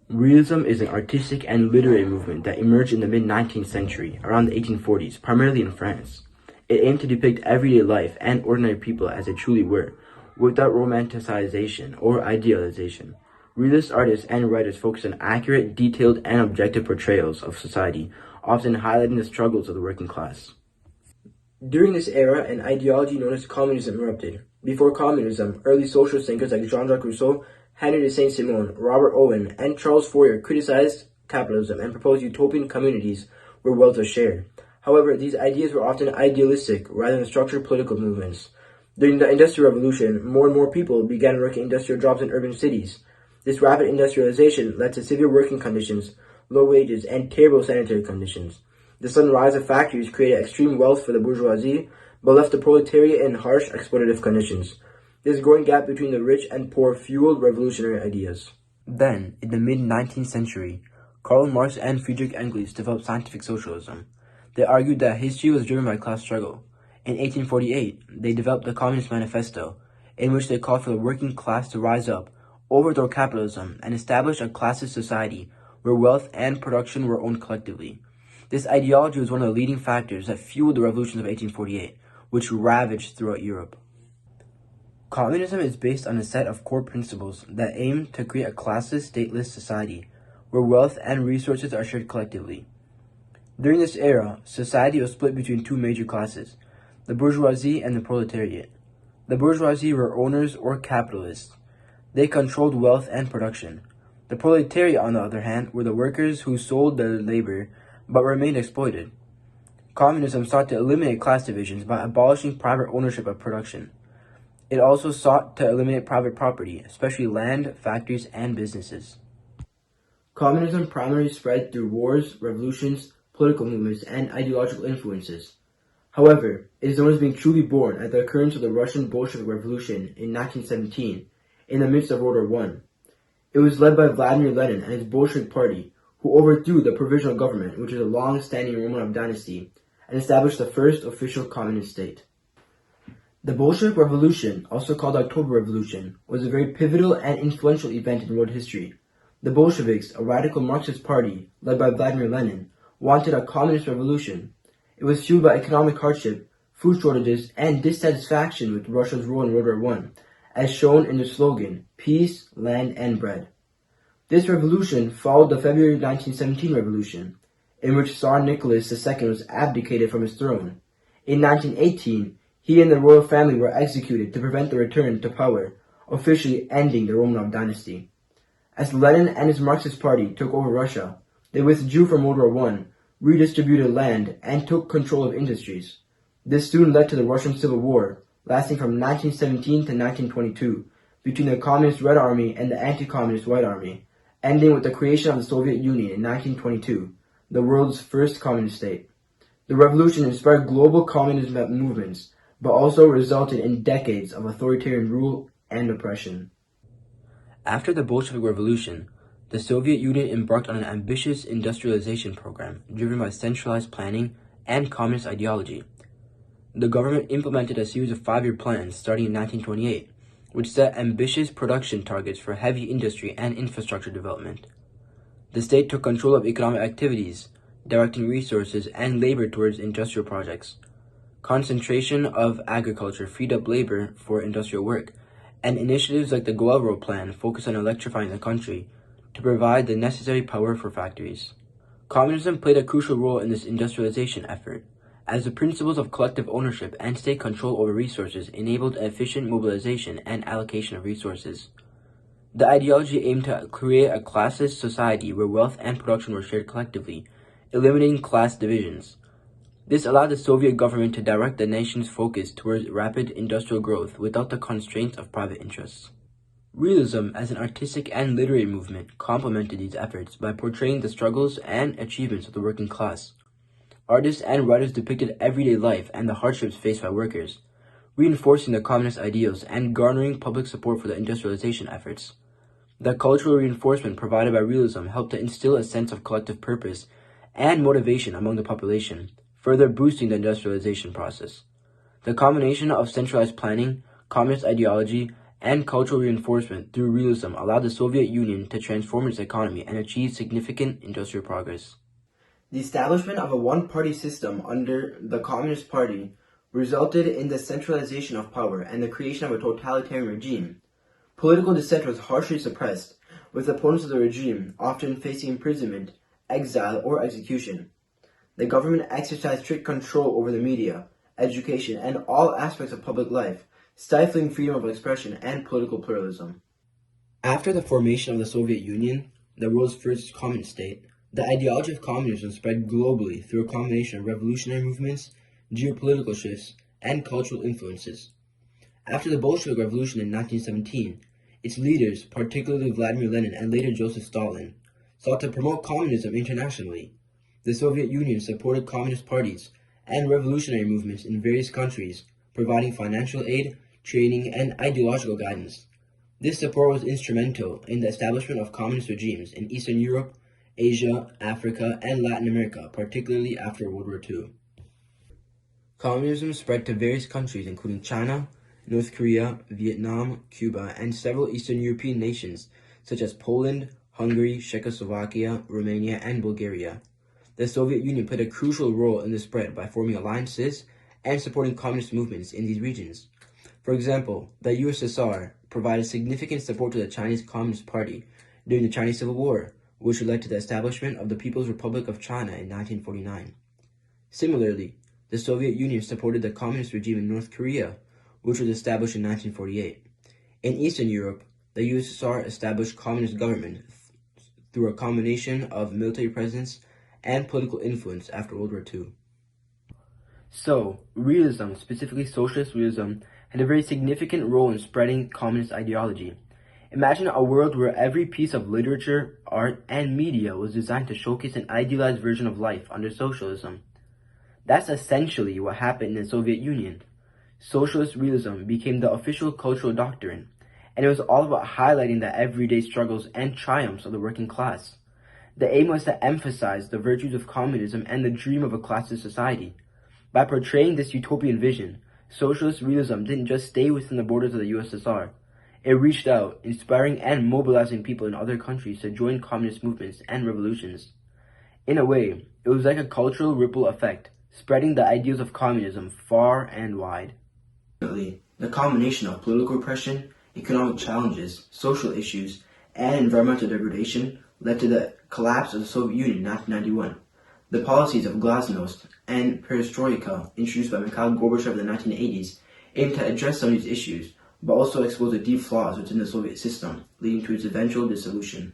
Realism is an artistic and literary movement that emerged in the mid-19th century, around the 1840s, primarily in France. It aimed to depict everyday life and ordinary people as they truly were, without romanticization or idealization. Realist artists and writers focused on accurate, detailed, and objective portrayals of society, often highlighting the struggles of the working class. During this era, an ideology known as communism erupted. Before communism, early socialist thinkers like Jean-Jacques Rousseau, Henry de Saint-Simon, Robert Owen, and Charles Fourier criticized capitalism and proposed utopian communities where wealth was shared. However, these ideas were often idealistic rather than structured political movements. During the Industrial Revolution, more and more people began working industrial jobs in urban cities. This rapid industrialization led to severe working conditions, low wages, and terrible sanitary conditions. The sudden rise of factories created extreme wealth for the bourgeoisie, but left the proletariat in harsh exploitative conditions. This growing gap between the rich and poor fueled revolutionary ideas. Then, in the mid-19th century, Karl Marx and Friedrich Engels developed scientific socialism. They argued that history was driven by class struggle. In 1848, they developed the Communist Manifesto, in which they called for the working class to rise up, overthrow capitalism, and establish a classist society where wealth and production were owned collectively. This ideology was one of the leading factors that fueled the revolutions of 1848, which ravaged throughout Europe. Communism is based on a set of core principles that aim to create a classless, stateless society where wealth and resources are shared collectively. During this era, society was split between two major classes, the bourgeoisie and the proletariat. The bourgeoisie were owners or capitalists. They controlled wealth and production. The proletariat, on the other hand, were the workers who sold their labor but remained exploited. Communism sought to eliminate class divisions by abolishing private ownership of production. It also sought to eliminate private property, especially land, factories, and businesses. Communism primarily spread through wars, revolutions, political movements, and ideological influences. However, it is known as being truly born at the occurrence of the Russian Bolshevik Revolution in 1917, in the midst of World War I. It was led by Vladimir Lenin and his Bolshevik Party, who overthrew the provisional government, which is a long-standing Romanov dynasty, and established the first official communist state. The Bolshevik Revolution, also called the October Revolution, was a very pivotal and influential event in world history. The Bolsheviks, a radical Marxist party led by Vladimir Lenin, wanted a communist revolution. It was fueled by economic hardship, food shortages, and dissatisfaction with Russia's role in World War I, as shown in the slogan, "Peace, Land, and Bread." This revolution followed the February 1917 revolution, in which Tsar Nicholas II was abdicated from his throne. In 1918, he and the royal family were executed to prevent the return to power, officially ending the Romanov dynasty. As Lenin and his Marxist party took over Russia, they withdrew from World War I, redistributed land, and took control of industries. This soon led to the Russian Civil War, lasting from 1917 to 1922, between the Communist Red Army and the anti-Communist White Army, ending with the creation of the Soviet Union in 1922, the world's first communist state. The revolution inspired global communism movements, but also resulted in decades of authoritarian rule and oppression. After the Bolshevik Revolution, the Soviet Union embarked on an ambitious industrialization program driven by centralized planning and communist ideology. The government implemented a series of 5-year plans starting in 1928, which set ambitious production targets for heavy industry and infrastructure development. The state took control of economic activities, directing resources and labor towards industrial projects. Concentration of agriculture freed up labor for industrial work, and initiatives like the Guelro Plan focused on electrifying the country to provide the necessary power for factories. Communism played a crucial role in this industrialization effort, as the principles of collective ownership and state control over resources enabled efficient mobilization and allocation of resources. The ideology aimed to create a classless society where wealth and production were shared collectively, eliminating class divisions. This allowed the Soviet government to direct the nation's focus towards rapid industrial growth without the constraints of private interests. Realism as an artistic and literary movement complemented these efforts by portraying the struggles and achievements of the working class. Artists and writers depicted everyday life and the hardships faced by workers, reinforcing the communist ideals and garnering public support for the industrialization efforts. The cultural reinforcement provided by realism helped to instill a sense of collective purpose and motivation among the population, further boosting the industrialization process. The combination of centralized planning, communist ideology, and cultural reinforcement through realism allowed the Soviet Union to transform its economy and achieve significant industrial progress. The establishment of a one-party system under the Communist Party resulted in the centralization of power and the creation of a totalitarian regime. Political dissent was harshly suppressed, with opponents of the regime often facing imprisonment, exile, or execution. The government exercised strict control over the media, education, and all aspects of public life, stifling freedom of expression and political pluralism. After the formation of the Soviet Union, the world's first communist state, the ideology of communism spread globally through a combination of revolutionary movements, geopolitical shifts, and cultural influences. After the Bolshevik Revolution in 1917, its leaders, particularly Vladimir Lenin and later Joseph Stalin, sought to promote communism internationally. The Soviet Union supported communist parties and revolutionary movements in various countries, providing financial aid, training, and ideological guidance. This support was instrumental in the establishment of communist regimes in Eastern Europe, Asia, Africa, and Latin America, particularly after World War II. Communism spread to various countries including China, North Korea, Vietnam, Cuba, and several Eastern European nations such as Poland, Hungary, Czechoslovakia, Romania, and Bulgaria. The Soviet Union played a crucial role in the spread by forming alliances and supporting communist movements in these regions. For example, the USSR provided significant support to the Chinese Communist Party during the Chinese Civil War, which led to the establishment of the People's Republic of China in 1949. Similarly, the Soviet Union supported the communist regime in North Korea, which was established in 1948. In Eastern Europe, the USSR established communist government through a combination of military presence and political influence after World War II. So, realism, specifically socialist realism, had a very significant role in spreading communist ideology. Imagine a world where every piece of literature, art, and media was designed to showcase an idealized version of life under socialism. That's essentially what happened in the Soviet Union. Socialist realism became the official cultural doctrine, and it was all about highlighting the everyday struggles and triumphs of the working class. The aim was to emphasize the virtues of communism and the dream of a classless society. By portraying this utopian vision, socialist realism didn't just stay within the borders of the USSR. It reached out, inspiring and mobilizing people in other countries to join communist movements and revolutions. In a way, it was like a cultural ripple effect, spreading the ideals of communism far and wide. The combination of political repression, economic challenges, social issues, and environmental degradation led to the collapse of the Soviet Union in 1991. The policies of glasnost and perestroika introduced by Mikhail Gorbachev in the 1980s aimed to address some of these issues, but also expose the deep flaws within the Soviet system, leading to its eventual dissolution.